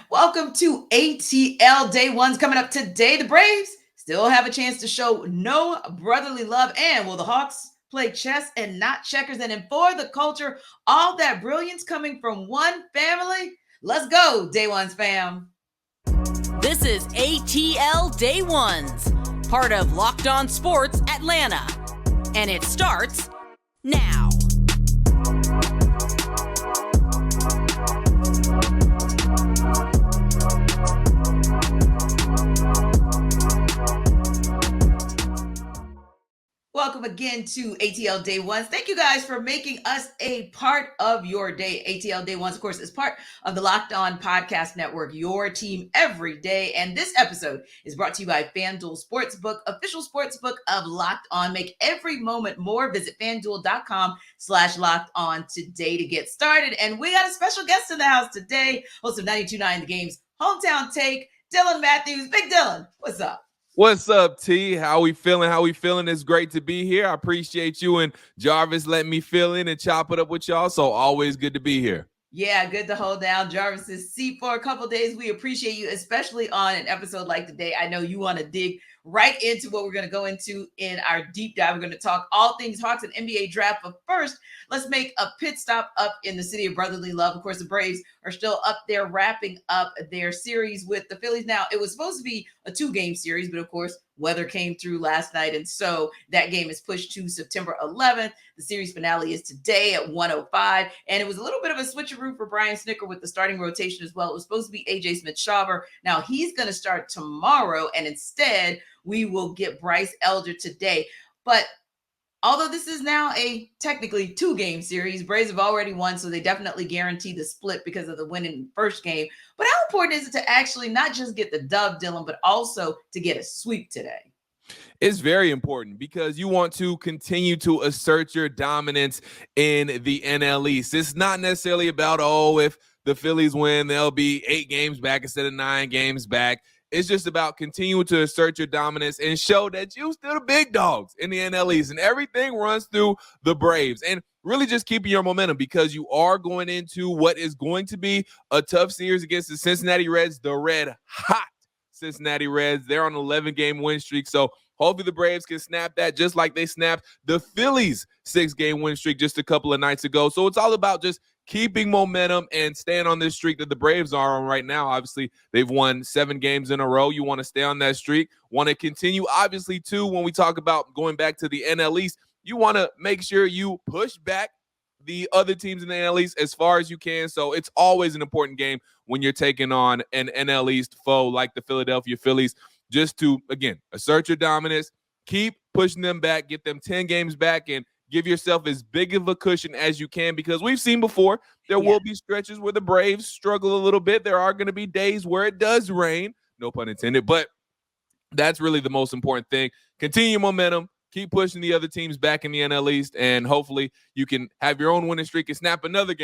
Welcome to ATL Day Ones coming up today. The Braves still have a chance to show no brotherly love. And will the Hawks play chess and not checkers? And in For the Culture, all that brilliance coming from one family. Let's go, Day Ones fam. This is ATL Day Ones, part of Locked On Sports Atlanta. And it starts now. Welcome again to ATL Day Ones. Thank you guys for making us a part of your day. ATL Day Ones, of course, is part of the Locked On Podcast Network, your team every day. And this episode is brought to you by FanDuel Sportsbook, official sportsbook of Locked On. Make every moment more. Visit FanDuel.com/Locked On today to get started. And we got a special guest in the house today, host of 92.9 The Game's Hometown Take, Dylan Mathews. Big Dylan, what's up? What's up, T? How we feeling? It's great to be here. I appreciate you and Jarvis letting me fill in and chop it up with y'all. So always good to be here. Yeah, good to hold down Jarvis's seat for a couple days. We appreciate you, especially on an episode like today. I know you want to dig right into what we're going to go into in our deep dive. We're going to talk all things Hawks and NBA draft. But first, let's make a pit stop up in the city of brotherly love. Of course, the Braves are still up there wrapping up their series with the Phillies. Now, it was supposed to be a 2-game series, but of course, weather came through last night. And so that game is pushed to September 11th. The series finale is today at 1:05. And it was a little bit of a switcheroo for Brian Snitker with the starting rotation as well. It was supposed to be A.J. Smith-Shawver. Now he's going to start tomorrow. And instead, we will get Bryce Elder today. But although this is now a technically 2-game series, Braves have already won, so they definitely guarantee the split because of the win in the first game. But how important is it to actually not just get the dub, Dylan, but also to get a sweep today? It's very important because you want to continue to assert your dominance in the NL East. It's not necessarily about, if the Phillies win, they'll be 8 games back instead of 9 games back. It's just about continuing to assert your dominance and show that you're still the big dogs in the NL East, and everything runs through the Braves. And really just keeping your momentum because you are going into what is going to be a tough series against the Cincinnati Reds, the red hot Cincinnati Reds. They're on an 11-game win streak, so hopefully the Braves can snap that just like they snapped the Phillies' 6-game win streak just a couple of nights ago. So it's all about just keeping momentum and staying on this streak that the Braves are on right now. Obviously, they've won 7 games in a row. You want to stay on that streak, want to continue. Obviously, too, when we talk about going back to the NL East, you want to make sure you push back the other teams in the NL East as far as you can. So it's always an important game when you're taking on an NL East foe like the Philadelphia Phillies, just to, again, assert your dominance, keep pushing them back, get them 10 games back, and give yourself as big of a cushion as you can, because we've seen before there will be stretches where the Braves struggle a little bit. There are going to be days where it does rain, no pun intended, but that's really the most important thing. Continue your momentum, keep pushing the other teams back in the NL East, and hopefully you can have your own winning streak and snap another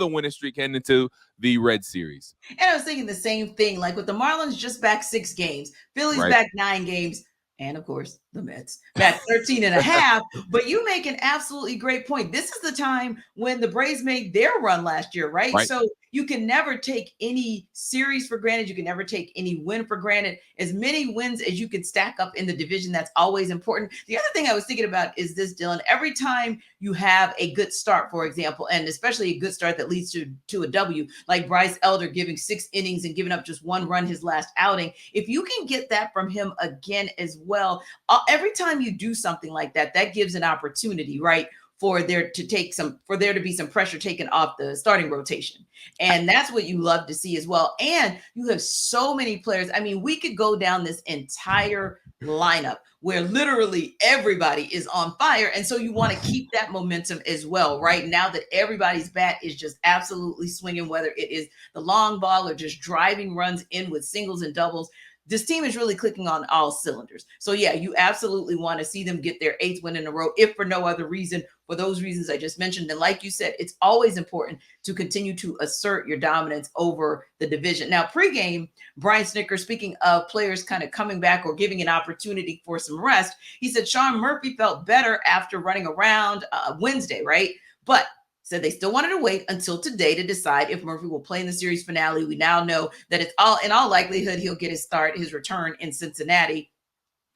winning streak heading into the Red Series. And I was thinking the same thing, like with the Marlins just back 6 games, Phillies back 9 games, and of course, the Mets back 13 and a half. But you make an absolutely great point. This is the time when the Braves made their run last year, right? So you can never take any series for granted. You can never take any win for granted. As many wins as you can stack up in the division, that's always important. The other thing I was thinking about is this, Dylan. Every time you have a good start, for example, and especially a good start that leads to a W, like Bryce Elder giving 6 innings and giving up just 1 run his last outing, if you can get that from him again as well, every time you do something like that, that gives an opportunity, right, for there to be some pressure taken off the starting rotation. And that's what you love to see as well. And you have so many players. I mean, we could go down this entire lineup where literally everybody is on fire. And so you want to keep that momentum as well, right? Now that everybody's bat is just absolutely swinging, whether it is the long ball or just driving runs in with singles and doubles, this team is really clicking on all cylinders. So yeah, you absolutely want to see them get their 8th win in a row, if for no other reason, for those reasons I just mentioned. And like you said, it's always important to continue to assert your dominance over the division. Now, pregame, Brian Snitker, speaking of players kind of coming back or giving an opportunity for some rest, he said Sean Murphy felt better after running around Wednesday, right? But said they still wanted to wait until today to decide if Murphy will play in the series finale. We now know that it's in all likelihood, he'll get his return in Cincinnati.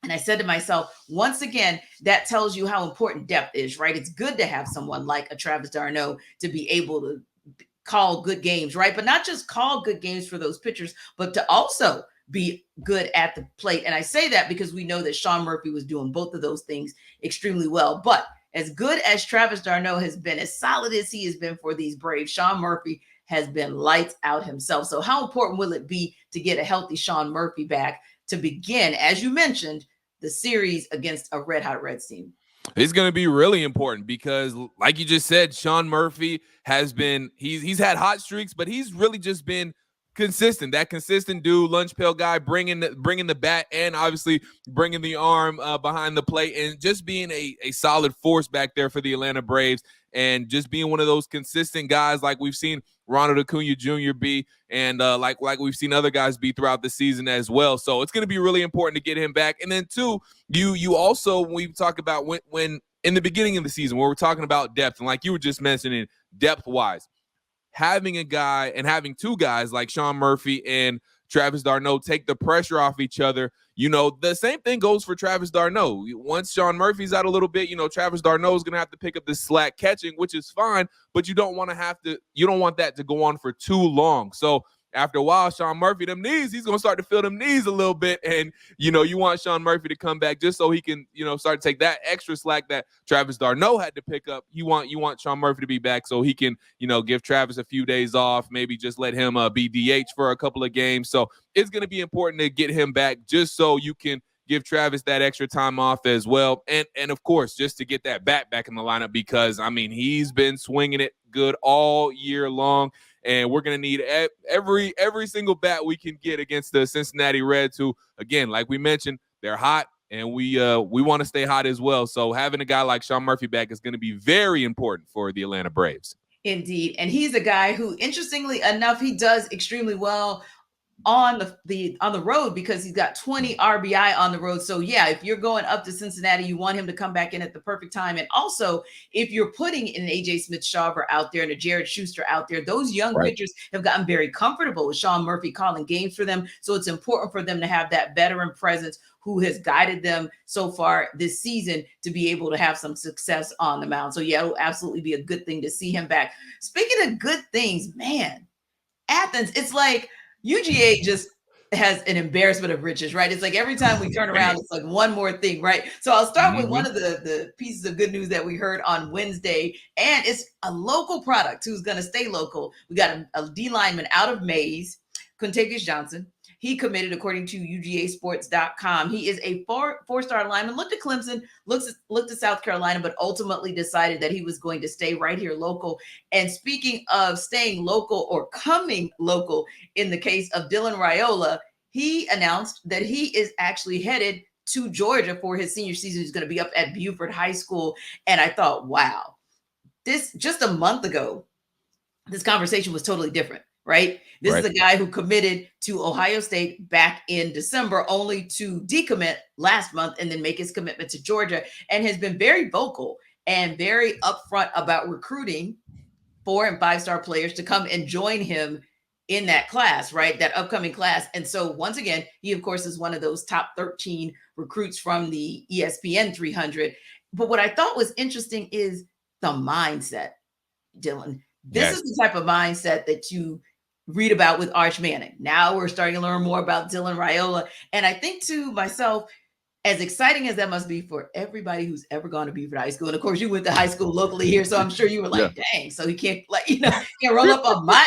And I said to myself, once again, that tells you how important depth is, right? It's good to have someone like a Travis d'Arnaud to be able to call good games, right? But not just call good games for those pitchers, but to also be good at the plate. And I say that because we know that Sean Murphy was doing both of those things extremely well. But as good as Travis d'Arnaud has been, as solid as he has been for these Braves, Sean Murphy has been lights out himself. So how important will it be to get a healthy Sean Murphy back to begin, as you mentioned, the series against a red hot Reds team? It's going to be really important because, like you just said, Sean Murphy has been, he's had hot streaks, but he's really just been consistent. That consistent dude, lunch pail guy, bringing the bat and obviously bringing the arm behind the plate and just being a solid force back there for the Atlanta Braves and just being one of those consistent guys like we've seen Ronald Acuna Jr. be and like we've seen other guys be throughout the season as well. So it's going to be really important to get him back. And then two, you also, when we talk about when in the beginning of the season, where we're talking about depth, and like you were just mentioning, depth-wise, having a guy and having two guys like Sean Murphy and Travis d'Arnaud take the pressure off each other. You know, the same thing goes for Travis d'Arnaud. Once Sean Murphy's out a little bit, you know, Travis d'Arnaud is going to have to pick up the slack catching, which is fine, but you don't want that to go on for too long. So after a while, Sean Murphy, them knees, he's going to start to feel them knees a little bit. And, you know, you want Sean Murphy to come back just so he can, you know, start to take that extra slack that Travis d'Arnaud had to pick up. You want Sean Murphy to be back so he can, you know, give Travis a few days off, maybe just let him be DH for a couple of games. So it's going to be important to get him back just so you can give Travis that extra time off as well. And of course, just to get that bat back in the lineup because, I mean, he's been swinging it good all year long. And we're going to need every single bat we can get against the Cincinnati Reds, who, again, like we mentioned, they're hot, and we want to stay hot as well. So having a guy like Sean Murphy back is going to be very important for the Atlanta Braves. Indeed. And he's a guy who, interestingly enough, he does extremely well on the road because he's got 20 RBI on the road. So yeah, if you're going up to Cincinnati, you want him to come back in at the perfect time. And also, if you're putting an AJ Smith-Shawver out there and a Jared Schuster out there, those young pitchers have gotten very comfortable with Sean Murphy calling games for them. So it's important for them to have that veteran presence who has guided them so far this season to be able to have some success on the mound. So yeah, it'll absolutely be a good thing to see him back. Speaking of good things, man, Athens, it's like UGA just has an embarrassment of riches, right? It's like every time we turn around, it's like one more thing, right? So I'll start with one of the pieces of good news that we heard on Wednesday, and it's a local product who's going to stay local. We got a D lineman out of Mays, Quintavius Johnson. He committed, according to UGAsports.com. He is a four-star lineman, looked at Clemson, looked at South Carolina, but ultimately decided that he was going to stay right here local. And speaking of staying local or coming local, in the case of Dylan Raiola, he announced that he is actually headed to Georgia for his senior season. He's going to be up at Buford High School. And I thought, wow, this just a month ago, this conversation was totally different. Right? This is a guy who committed to Ohio State back in December, only to decommit last month and then make his commitment to Georgia, and has been very vocal and very upfront about recruiting 4- and 5-star players to come and join him in that class, right? That upcoming class. And so once again, he of course is one of those top 13 recruits from the ESPN 300. But what I thought was interesting is the mindset, Dylan. This is the type of mindset that you read about with Arch Manning. Now we're starting to learn more about Dylan Raiola. And I think to myself, as exciting as that must be for everybody who's ever gone to Buford High School. And of course you went to high school locally here. So I'm sure you were like, dang, so he can't can't roll up on my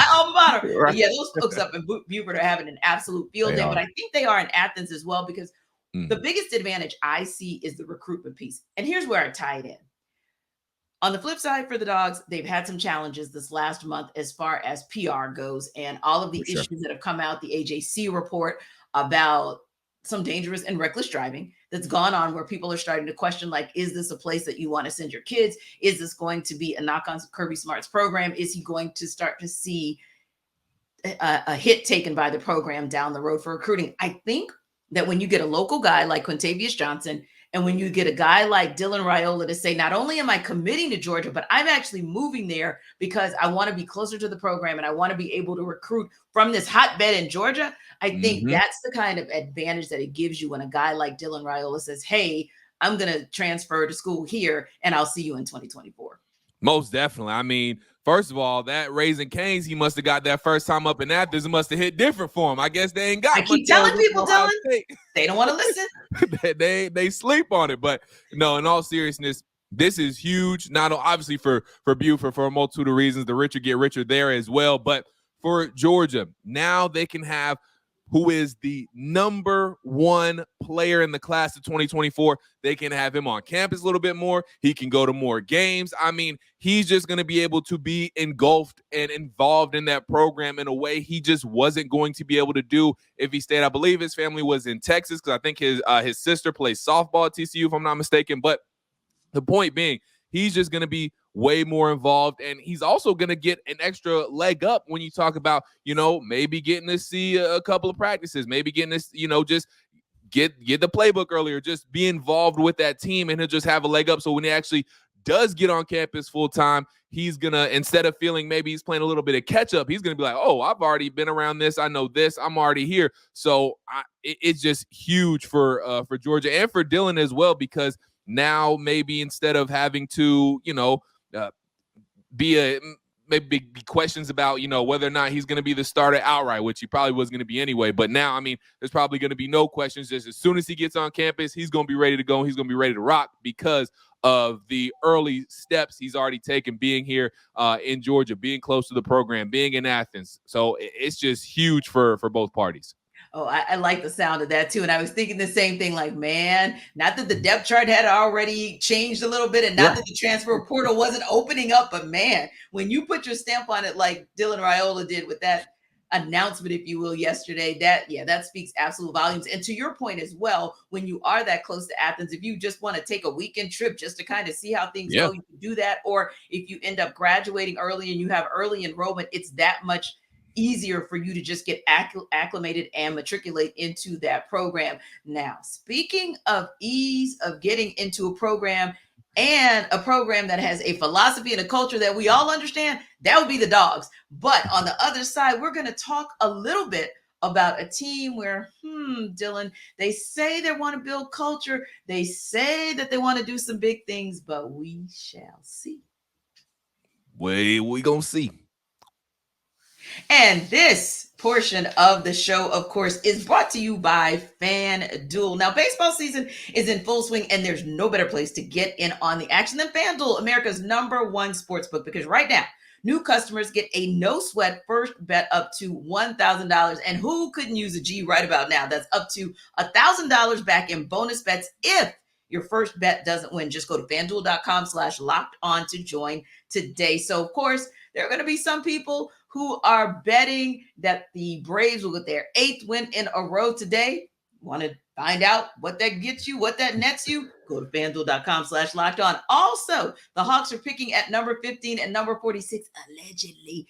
alma mater. Right. But yeah, those folks up in Buford are having an absolute field day. But I think they are in Athens as well, because the biggest advantage I see is the recruitment piece. And here's where I tie it in. On the flip side for the Dogs, they've had some challenges this last month as far as PR goes, and all of the issues that have come out, the AJC report about some dangerous and reckless driving that's gone on, where people are starting to question, like, is this a place that you want to send your kids? Is this going to be a knock on Kirby Smart's program? Is he going to start to see a hit taken by the program down the road for recruiting? I think that when you get a local guy like Quintavius Johnson, And when you get a guy like Dylan Raiola to say, not only am I committing to Georgia, but I'm actually moving there because I want to be closer to the program and I want to be able to recruit from this hotbed in Georgia. I think that's the kind of advantage that it gives you when a guy like Dylan Raiola says, hey, I'm going to transfer to school here and I'll see you in 2024. Most definitely. I mean, first of all, that Raising Cane's, he must have got that first time up in Athens. It must have hit different for him. I guess they ain't got. I keep telling people, Dylan, they don't want to listen. they sleep on it. But no, in all seriousness, this is huge. Not obviously for Buford for a multitude of reasons. The richer get richer there as well. But for Georgia, now they can have who is the number one player in the class of 2024. They can have him on campus a little bit more. He can go to more games. I mean, he's just going to be able to be engulfed and involved in that program in a way he just wasn't going to be able to do if he stayed. I believe his family was in Texas because I think his sister plays softball at TCU, if I'm not mistaken. But the point being, he's just going to be way more involved, and he's also going to get an extra leg up when you talk about, maybe getting to see a couple of practices, maybe getting to, just get the playbook earlier, just be involved with that team, and he'll just have a leg up. So when he actually does get on campus full time, he's going to, instead of feeling maybe he's playing a little bit of catch up, he's going to be like, oh, I've already been around this. I know this. I'm already here. So it's just huge for Georgia and for Dylan as well, because now maybe instead of having to, be questions about, whether or not he's going to be the starter outright, which he probably was going to be anyway. But now, I mean, there's probably going to be no questions. Just as soon as he gets on campus, he's going to be ready to go. He's going to be ready to rock because of the early steps he's already taken being here in Georgia, being close to the program, being in Athens. So it's just huge for both parties. Oh, I like the sound of that too. And I was thinking the same thing, like, man, not that the depth chart had already changed a little bit and not that the transfer portal wasn't opening up, but man, when you put your stamp on it like Dylan Raiola did with that announcement, if you will, yesterday, that speaks absolute volumes. And to your point as well, when you are that close to Athens, if you just want to take a weekend trip just to kind of see how things go, you can do that. Or if you end up graduating early and you have early enrollment, it's that much easier for you to just get acclimated and matriculate into that program. Now, speaking of ease of getting into a program and a program that has a philosophy and a culture that we all understand, that would be the Dawgs. But on the other side, we're going to talk a little bit about a team where, Dylan, they say they want to build culture. They say that they want to do some big things, but we shall see. We gonna see. And this portion of the show, of course, is brought to you by FanDuel. Now, baseball season is in full swing, and there's no better place to get in on the action than FanDuel, America's #1 sportsbook, because right now, new customers get a no-sweat first bet up to $1,000. And who couldn't use a G right about now? That's up to $1,000 back in bonus bets if your first bet doesn't win. Just go to FanDuel.com/locked-on to join today. So, of course, there are going to be some people who are betting that the Braves will get their 8th win in a row today. Want to find out what that gets you, what that nets you? Go to FanDuel.com/locked-on. Also, the Hawks are picking at number 15 and number 46, allegedly,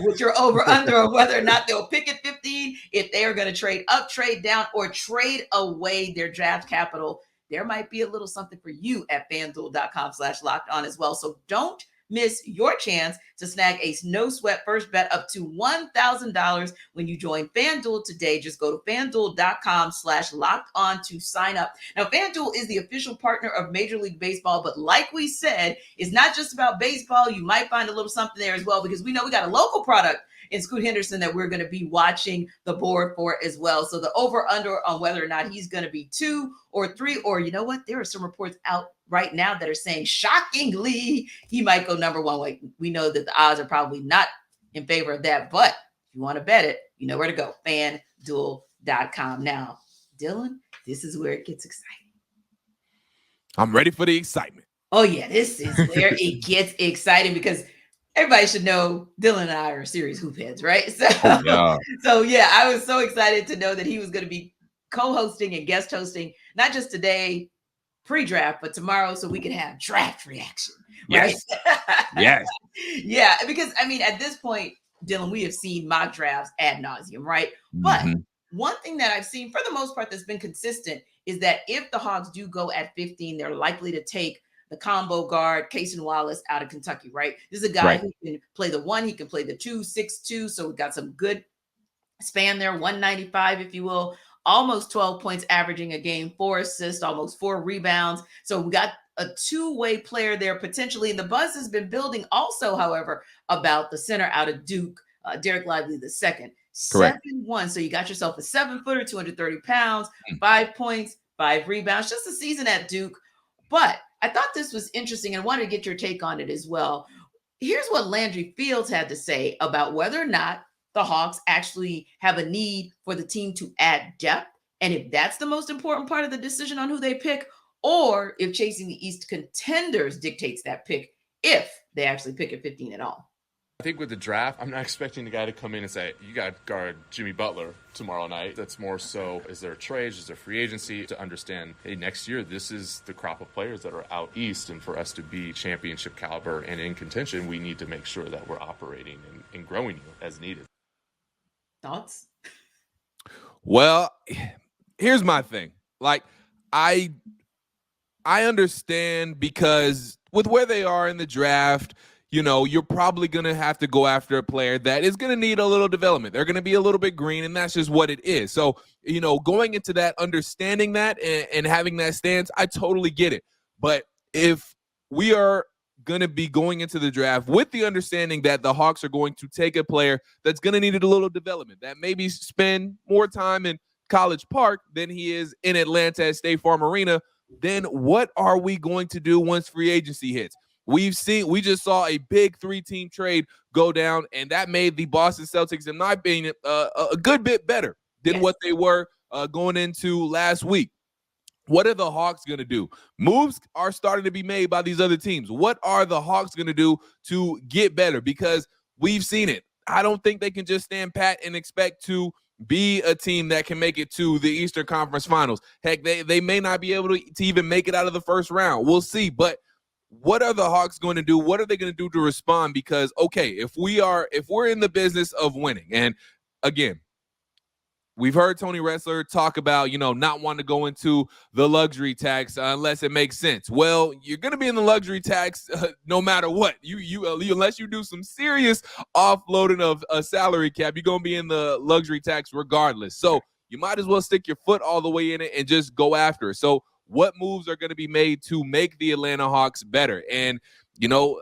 with your over-under of whether or not they'll pick at 15, if they are going to trade up, trade down, or trade away their draft capital. There might be a little something for you at FanDuel.com/locked-on as well. So don't miss your chance to snag a no sweat first bet up to $1,000 when you join FanDuel today. Just go to FanDuel.com/locked-on to sign up. Now, FanDuel is the official partner of Major League Baseball, but like we said, it's not just about baseball. You might find a little something there as well, because we know we got a local product in Scoot Henderson that we're going to be watching the board for as well. So the over-under on whether or not he's going to be 2 or 3, or you know what? There are some reports out right now that are saying, shockingly, he might go number 1. Like, we know that the odds are probably not in favor of that, but if you want to bet it, you know where to go, FanDuel.com. Now, Dylan, this is where it gets exciting. I'm ready for the excitement. Oh, yeah, this is where it gets exciting, because everybody should know Dylan and I are serious hoop heads, right? So I was so excited to know that he was going to be co-hosting and guest hosting, not just today, pre-draft, but tomorrow, so we can have draft reaction. Right? Yes. Yeah, because I mean, at this point, Dylan, we have seen mock drafts ad nauseum, right? But one thing that I've seen for the most part that's been consistent is that if the Hawks do go at 15, they're likely to take the combo guard, Casey Wallace, out of Kentucky, right? This is a guy who can play the 1, he can play the 2, 6'2", so we've got some good span there, 195, if you will, almost 12 points averaging a game, 4 assists, almost 4 rebounds. So we got a two-way player there potentially. And the buzz has been building also, however, about the center out of Duke, Derek Lively II. 7'1". So you got yourself a 7-footer, 230 pounds, 5 points, 5 rebounds, just a season at Duke. But I thought this was interesting and wanted to get your take on it as well. Here's what Landry Fields had to say about whether or not the Hawks actually have a need for the team to add depth, and if that's the most important part of the decision on who they pick, or if chasing the East contenders dictates that pick, if they actually pick at 15 at all. I think with the draft, I'm not expecting the guy to come in and say, you got to guard Jimmy Butler tomorrow night. That's more so, is there trades, is there free agency, to understand, hey, next year, this is the crop of players that are out East, and for us to be championship caliber and in contention, we need to make sure that we're operating and growing as needed. Thoughts? Well, here's my thing. Like, I understand, because with where they are in the draft, you know, you're probably going to have to go after a player that is going to need a little development. They're going to be a little bit green, and that's just what it is. So, you know, going into that, understanding that and having that stance, I totally get it. But if we are going to be going into the draft with the understanding that the Hawks are going to take a player that's going to need a little development, that maybe spend more time in College Park than he is in Atlanta at State Farm Arena, then what are we going to do once free agency hits? We just saw a big 3-team trade go down, and that made the Boston Celtics, in my opinion, a good bit better than what they were going into last week. What are the Hawks going to do? Moves are starting to be made by these other teams. What are the Hawks going to do to get better? Because we've seen it. I don't think they can just stand pat and expect to be a team that can make it to the Eastern Conference Finals. Heck, they may not be able to even make it out of the first round. We'll see. But what are the Hawks going to do? What are they going to do to respond? Because, okay, if we're in the business of winning, and again, we've heard Tony Ressler talk about, you know, not wanting to go into the luxury tax unless it makes sense. Well, you're going to be in the luxury tax no matter what. You unless you do some serious offloading of a salary cap, you're going to be in the luxury tax regardless. So you might as well stick your foot all the way in it and just go after it. So what moves are going to be made to make the Atlanta Hawks better? And, you know,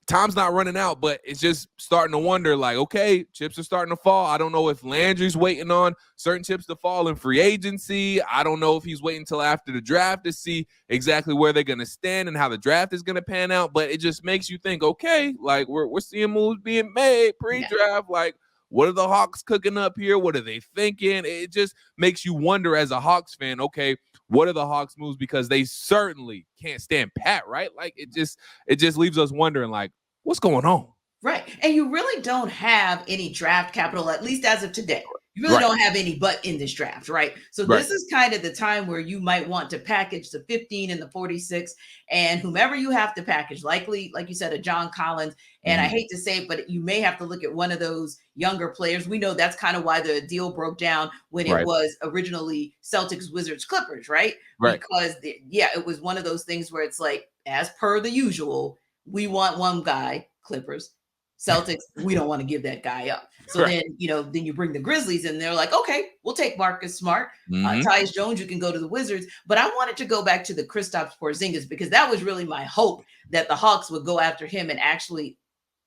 time's not running out, but it's just starting to wonder, like, okay, chips are starting to fall. I don't know if Landry's waiting on certain chips to fall in free agency. I don't know if he's waiting until after the draft to see exactly where they're going to stand and how the draft is going to pan out. But it just makes you think, okay, like we're seeing moves being made pre-draft. Like, what are the Hawks cooking up here? What are they thinking? It just makes you wonder as a Hawks fan, okay, what are the Hawks moves? Because they certainly can't stand pat, right? Like, it just leaves us wondering, like, what's going on? Right. And you really don't have any draft capital, at least as of today. You really don't have any but in this draft, right? So this is kind of the time where you might want to package the 15 and the 46 and whomever you have to package, likely, like you said, a John Collins. And I hate to say it, but you may have to look at one of those younger players. We know that's kind of why the deal broke down when it was originally Celtics, Wizards, Clippers, right? Because, it was one of those things where it's like, as per the usual, we want one guy, Clippers. Celtics, we don't want to give that guy up. So then you bring the Grizzlies and they're like, okay, we'll take Marcus Smart. Tyus Jones, you can go to the Wizards. But I wanted to go back to the Kristaps Porzingis because that was really my hope that the Hawks would go after him and actually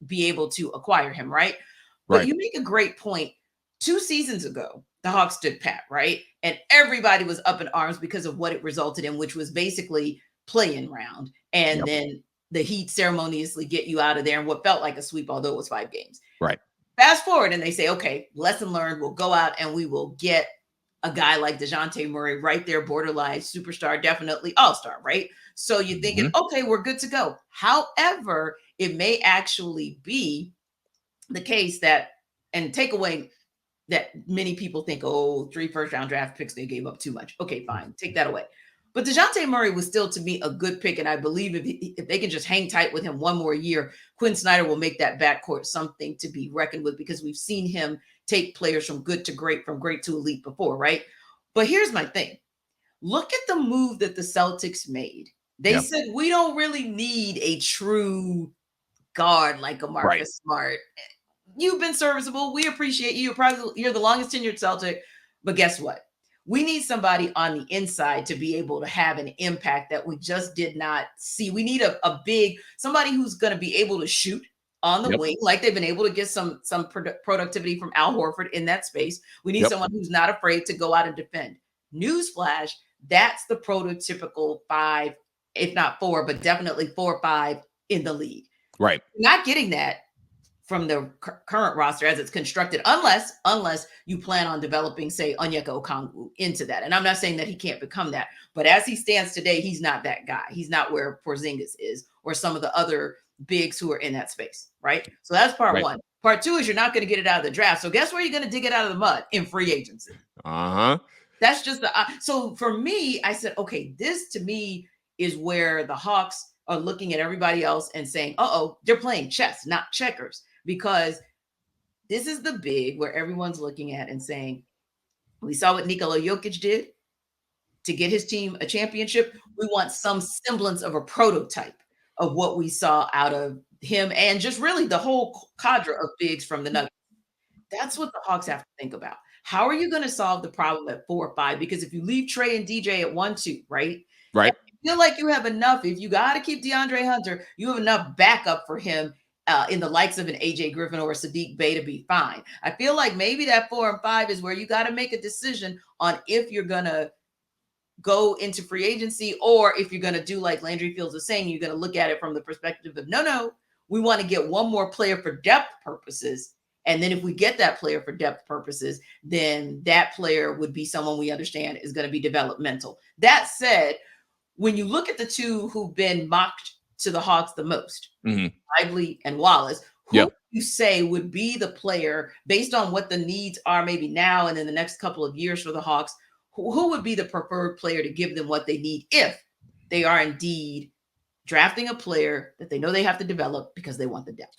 be able to acquire him, right? But you make a great point. 2 seasons ago, the Hawks stood pat, right? And everybody was up in arms because of what it resulted in, which was basically play-in round. And then the Heat ceremoniously get you out of there in what felt like a sweep, although it was 5 games. Fast forward and they say, okay, lesson learned. We'll go out and we will get a guy like DeJounte Murray right there, borderline superstar, definitely all-star, right? So you're thinking, okay, we're good to go. However, it may actually be the case that, and take away that many people think, 3 first-round draft picks, they gave up too much. Okay, fine. Take that away. But DeJounte Murray was still, to me, a good pick. And I believe if they can just hang tight with him one more year, Quinn Snyder will make that backcourt something to be reckoned with because we've seen him take players from good to great, from great to elite before, right? But here's my thing. look at the move that the Celtics made. They said, we don't really need a true guard like a Marcus Smart. You've been serviceable. We appreciate you. You're the longest tenured Celtic. But guess what? We need somebody on the inside to be able to have an impact that we just did not see. We need a big, somebody who's going to be able to shoot on the wing, like they've been able to get some productivity from Al Horford in that space. We need someone who's not afraid to go out and defend. Newsflash, that's the prototypical 5, if not 4, but definitely 4 or 5 in the league. Right. Not getting that from the current roster as it's constructed, unless you plan on developing, say, Onyeka Okongwu into that. And I'm not saying that he can't become that, but as he stands today, he's not that guy. He's not where Porzingis is or some of the other bigs who are in that space, right? So that's part one. Part two is you're not going to get it out of the draft. So guess where you're going to dig it out of the mud? In free agency. That's just so for me, I said, okay, this to me is where the Hawks are looking at everybody else and saying, they're playing chess, not checkers. Because this is the big where everyone's looking at and saying, we saw what Nikola Jokic did to get his team a championship. We want some semblance of a prototype of what we saw out of him and just really the whole cadre of bigs from the Nuggets. That's what the Hawks have to think about. How are you going to solve the problem at 4 or 5? Because if you leave Trey and DJ at 1, 2, right? Right. You feel like you have enough. If you got to keep DeAndre Hunter, you have enough backup for him in the likes of an AJ Griffin or a Sadiq Bey to be fine. I feel like maybe that 4 and 5 is where you got to make a decision on if you're going to go into free agency or if you're going to do like Landry Fields was saying, you're going to look at it from the perspective of, no, we want to get one more player for depth purposes. And then if we get that player for depth purposes, then that player would be someone we understand is going to be developmental. That said, when you look at the two who've been mocked to the Hawks the most, Lively and Wallace, who you say would be the player based on what the needs are maybe now and in the next couple of years for the Hawks, who would be the preferred player to give them what they need if they are indeed drafting a player that they know they have to develop because they want the depth?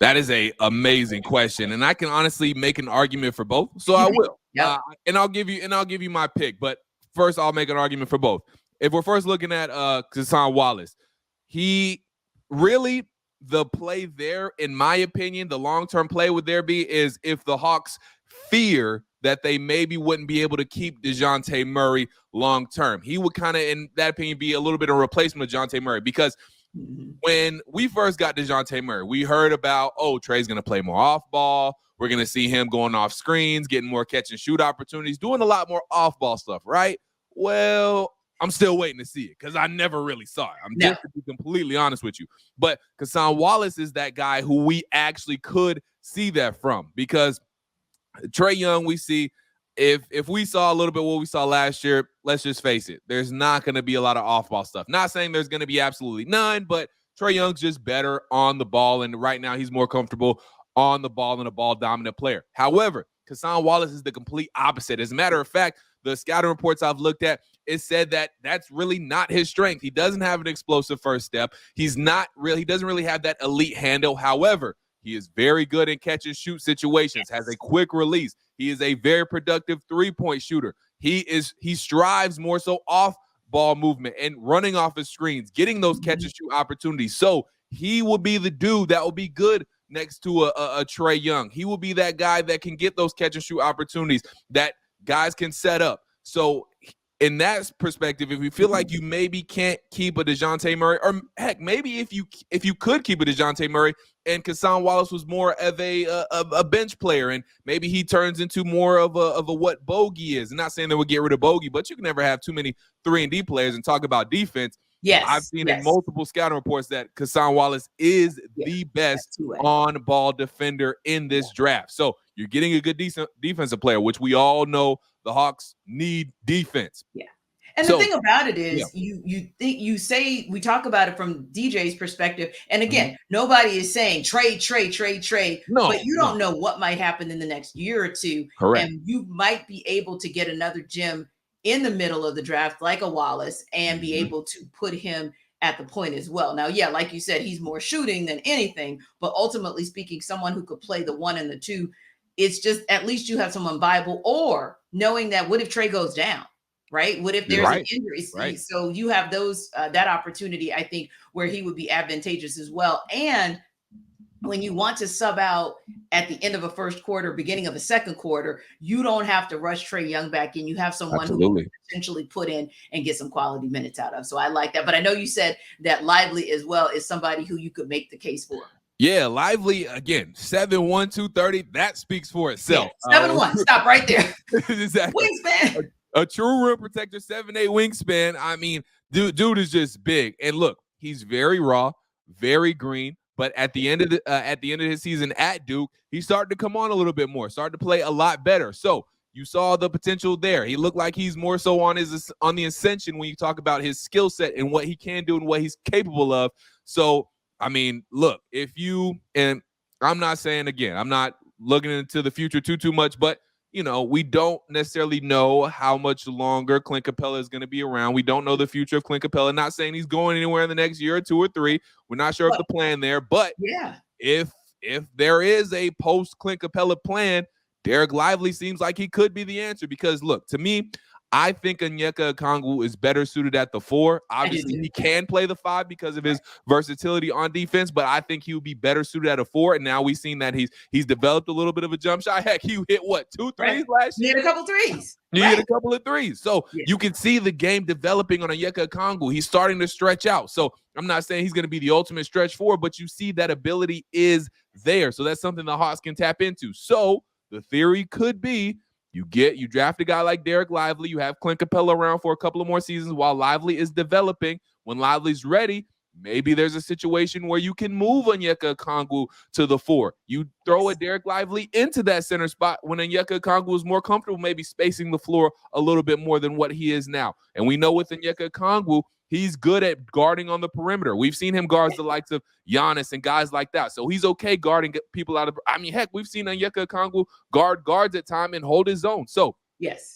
That is a amazing question, and I can honestly make an argument for both. So I will, and I'll give you my pick. But first, I'll make an argument for both. If we're first looking at Cason Wallace, he really, the play there, in my opinion, the long-term play would there be is if the Hawks fear that they maybe wouldn't be able to keep DeJounte Murray long-term. He would kind of, in that opinion, be a little bit of a replacement of DeJounte Murray because when we first got DeJounte Murray, we heard about, Trey's going to play more off-ball. We're going to see him going off screens, getting more catch-and-shoot opportunities, doing a lot more off-ball stuff, right? Well, I'm still waiting to see it because I never really saw it. I'm just to be completely honest with you. But Cason Wallace is that guy who we actually could see that from because Trae Young, we see if we saw a little bit what we saw last year, let's just face it, there's not going to be a lot of off-ball stuff. Not saying there's going to be absolutely none, but Trae Young's just better on the ball, and right now he's more comfortable on the ball than a ball-dominant player. However, Cason Wallace is the complete opposite. As a matter of fact, the scouting reports I've looked at, it said that that's really not his strength. He doesn't have an explosive first step. He doesn't really have that elite handle. However, he is very good in catch and shoot situations, has a quick release. He is a very productive three-point shooter. He strives more so off ball movement and running off his screens, getting those catch and shoot opportunities. So he will be the dude that will be good next to a Trae Young. He will be that guy that can get those catch and shoot opportunities that guys can set up. So in that perspective, if you feel like you maybe can't keep a DeJounte Murray, or heck, maybe if you could keep a DeJounte Murray and Cason Wallace was more of a bench player and maybe he turns into more of a what Bogey is. I'm not saying that we'll get rid of Bogey, but you can never have too many 3-and-D players and talk about defense. Yes, I've seen in multiple scouting reports that Cason Wallace is the best on-ball defender in this draft. So you're getting a good defensive player, which we all know the Hawks need defense. Yeah. And the thing about it is you say we talk about it from DJ's perspective. And again, nobody is saying trade. No, but you don't know what might happen in the next year or two. Correct. And you might be able to get another gem in the middle of the draft like a Wallace and be able to put him at the point as well. Now, like you said, he's more shooting than anything, but ultimately speaking, someone who could play the 1 and the 2, it's just at least you have someone viable, or knowing that what if Trey goes down? right? What if there's an injury? Right. So you have those that opportunity, I think, where he would be advantageous as well. And when you want to sub out at the end of a first quarter, beginning of a second quarter, you don't have to rush Trae Young back in. You have someone who you can potentially put in and get some quality minutes out of. So I like that. But I know you said that Lively as well is somebody who you could make the case for. Yeah, Lively, again, 7'1", 230. That speaks for itself. Yeah, 7'1". Stop right there. Exactly. Wingspan. A true rim protector, 7'8" wingspan. I mean, dude is just big. And look, he's very raw, very green. But at the end of his season at Duke, he started to come on a little bit more, started to play a lot better. So you saw the potential there. He looked like he's more so on the ascension when you talk about his skill set and what he can do and what he's capable of. So I mean, look, and I'm not saying, again, I'm not looking into the future too much, but we don't necessarily know how much longer Clint Capella is going to be around. We don't know the future of Clint Capella. Not saying he's going anywhere in the next year or 2 or 3. We're not sure of the plan there. But if there is a post Clint Capella plan, Derek Lively seems like he could be the answer. Because look, to me, I think Onyeka Okongwu is better suited at the 4. Obviously, he can play the 5 because of his versatility on defense, but I think he would be better suited at a 4. And now we've seen that he's developed a little bit of a jump shot. Heck, he hit 2 threes last year? He hit a couple threes. He hit a couple of threes. So you can see the game developing on Onyeka Okongwu. He's starting to stretch out. So I'm not saying he's going to be the ultimate stretch 4, but you see that ability is there. So that's something the Hawks can tap into. So the theory could be, you draft a guy like Derek Lively. You have Clint Capella around for a couple of more seasons while Lively is developing. When Lively's ready, maybe there's a situation where you can move Onyeka Okongwu to the 4. You throw a Derek Lively into that center spot when Onyeka Okongwu is more comfortable, maybe spacing the floor a little bit more than what he is now. And we know with Onyeka Okongwu, he's good at guarding on the perimeter. We've seen him guard the likes of Giannis and guys like that. So he's okay guarding people out of – I mean, heck, we've seen Onyeka Okongwu guard guards at time and hold his own. So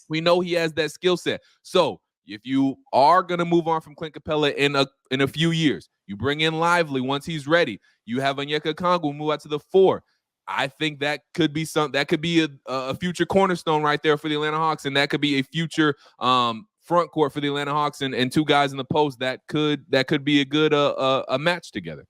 we know he has that skill set. So if you are going to move on from Clint Capella in a few years, you bring in Lively once he's ready. You have Onyeka Okongwu move out to the 4. I think that could be a future cornerstone right there for the Atlanta Hawks, and that could be a future front court for the Atlanta Hawks and 2 guys in the post that could be a good a match together.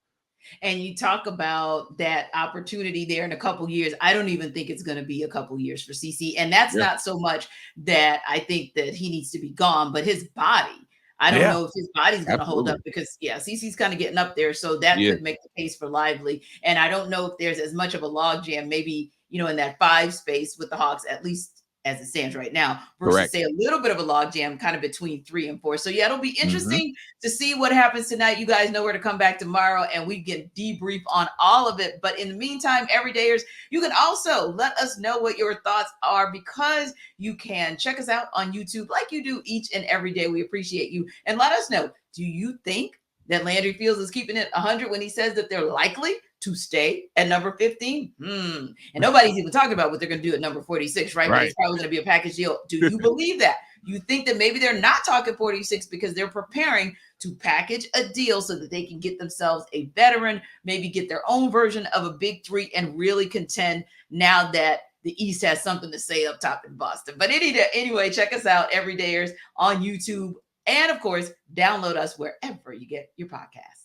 And you talk about that opportunity there in a couple years. I don't even think it's going to be a couple years for CC. And that's not so much that I think that he needs to be gone, but his body. I don't know if his body's going to hold up because, CC's kind of getting up there. So that could make the case for Lively. And I don't know if there's as much of a logjam, maybe, in that 5 space with the Hawks, at least as it stands right now, versus say a little bit of a logjam kind of between 3 and 4. So it'll be interesting to see what happens tonight. You guys know where to come back tomorrow and we can debrief on all of it. But in the meantime, everydayers, you can also let us know what your thoughts are, because you can check us out on YouTube like you do each and every day. We appreciate you. And let us know, do you think that Landry Fields is keeping it 100 when he says that they're likely to stay at number 15? And nobody's even talking about what they're going to do at number 46, right? But it's probably going to be a package deal. Do you believe that? You think that maybe they're not talking 46 because they're preparing to package a deal so that they can get themselves a veteran, maybe get their own version of a big 3 and really contend now that the East has something to say up top in Boston. But anyway, check us out, everydayers, on YouTube. And of course, download us wherever you get your podcasts.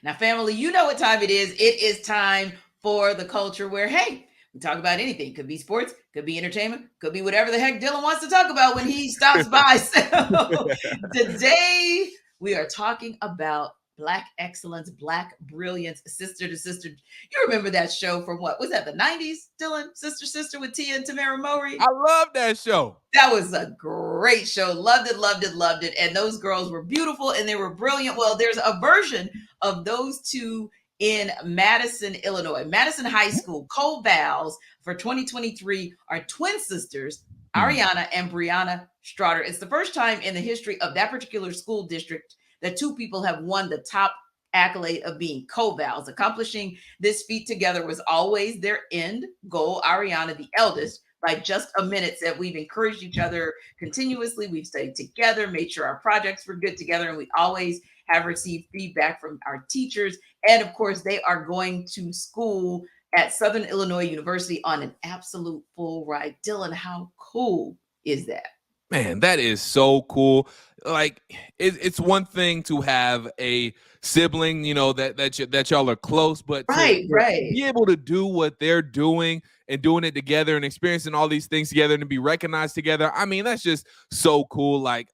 Now, family, you know what time it is. It is time for the culture where, hey, we talk about anything. Could be sports, could be entertainment, could be whatever the heck Dylan wants to talk about when he stops by. So today we are talking about Black excellence, Black brilliance, sister to sister. You remember that show from what was that, the 90s, Dylan? Sister with Tia and Tamara Mowry? I love that show. That was a great show. Loved it. And those girls were beautiful and they were brilliant. Well, there's a version of those two in Madison, Illinois. Madison High School co-vals for 2023 are twin sisters, Ariana and Brianna Strotter. It's the first time in the history of that particular school district that 2 people have won the top accolade of being co-vals. Accomplishing this feat together was always their end goal. Ariana, the eldest, by just a minute, said, we've encouraged each other continuously. We've studied together, made sure our projects were good together, and we always have received feedback from our teachers. And of course, they are going to school at Southern Illinois University on an absolute full ride. Dylan, how cool is that? Man, that is so cool. Like it's one thing to have a sibling, you know, that y'all are close, but to be able to do what they're doing and doing it together and experiencing all these things together and to be recognized together. I mean, that's just so cool. Like,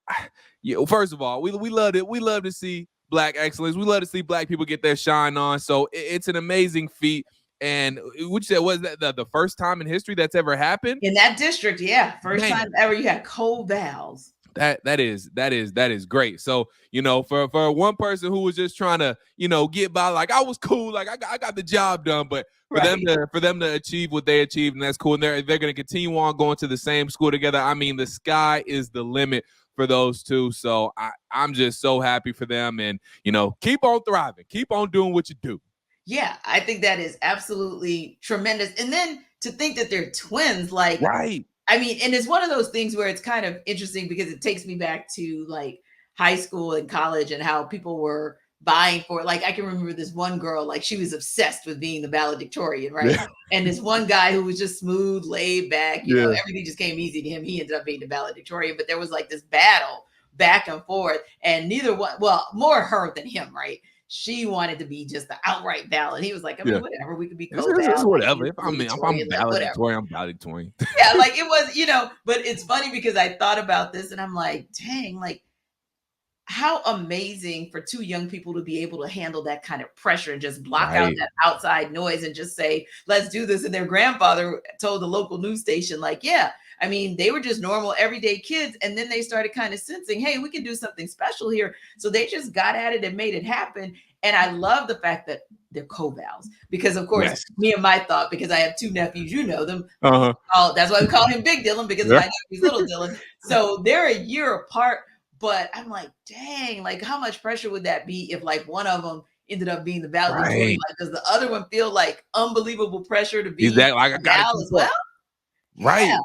first of all, we love it. We love to see Black excellence. We love to see Black people get their shine on. So it's an amazing feat. And would you say, was that the first time in history that's ever happened? In that district, yeah. First time ever you had co-vals. That is great. So, you know, for one person who was just trying to, you know, get by, like I was cool, like I got the job done, but for them to achieve what they achieved, and that's cool. And they're going to continue on going to the same school together. I mean, the sky is the limit for those two. So I'm just so happy for them, and, you know, keep on thriving, keep on doing what you do. Yeah, I think that is absolutely tremendous. And then to think that they're twins, like, right. I mean, and it's one of those things where it's kind of interesting because it takes me back to like high school and college and how people were vying for it. Like, I can remember this one girl, like she was obsessed with being the valedictorian, right? Yeah. And this one guy who was just smooth, laid back, you know, everything just came easy to him. He ended up being the valedictorian, but there was like this battle back and forth, and neither one, well, more her than him, right? She wanted to be just the outright ballot. He was like, I mean, whatever, we could be co-ballot. Whatever. If I'm valedictorian, I'm valedictorian. Yeah, like it was, you know, but it's funny because I thought about this and I'm like, dang, like how amazing for two young people to be able to handle that kind of pressure and just block out that outside noise and just say, let's do this. And their grandfather told the local news station, like, yeah, I mean, they were just normal, everyday kids. And then they started kind of sensing, hey, we can do something special here. So they just got at it and made it happen. And I love the fact that they're co-vals because, of course, me and my thought, because I have two nephews, you know them. That's why we call him Big Dylan, because my nephew's Little Dylan. So they're a year apart. But I'm like, dang, like how much pressure would that be if like one of them ended up being the valedictorian? Like, does the other one feel like unbelievable pressure to be like I got as well? Right. Yeah.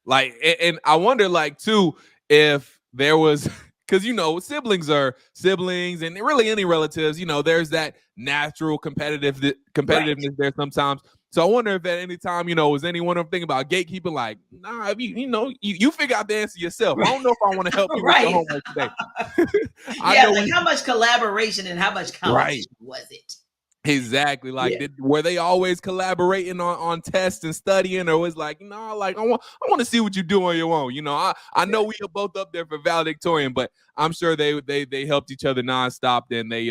Like, and I wonder, like, too, if there was, because, you know, siblings are siblings, and really any relatives, you know, there's that natural competitiveness there sometimes. So I wonder if at any time, you know, was anyone thinking about gatekeeping, like, nah, you figure out the answer yourself. I don't know if I want to help you with your homework today. How much collaboration and how much competition was it? Exactly. Like, were they always collaborating on tests and studying, or was like, no, like I want to see what you do on your own. You know, I know we are both up there for valedictorian, but I'm sure they helped each other nonstop. And they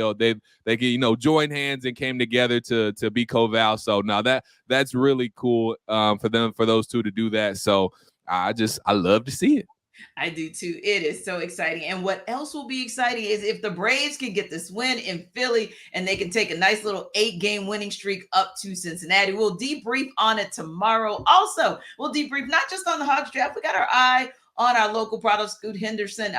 you know, joined hands and came together to be co-val. So now that's really cool for those two to do that. So I love to see it. I do too. It is so exciting. And what else will be exciting is if the Braves can get this win in Philly and they can take a nice little 8-game winning streak up to Cincinnati. We'll debrief on it tomorrow. Also, we'll debrief not just on the Hawks draft. We got our eye on our local product, Scoot Henderson,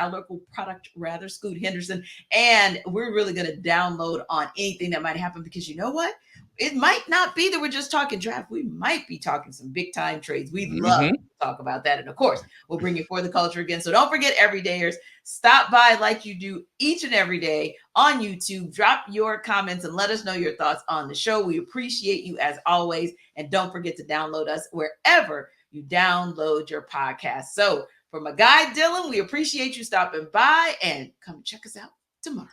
Scoot Henderson. And we're really going to download on anything that might happen because you know what? It might not be that we're just talking draft. We might be talking some big time trades. We'd love to talk about that. And of course, we'll bring you For the Culture again. So don't forget, everydayers, stop by like you do each and every day on YouTube. Drop your comments and let us know your thoughts on the show. We appreciate you as always. And don't forget to download us wherever you download your podcast. So for my guy, Dylan, we appreciate you stopping by and come check us out tomorrow.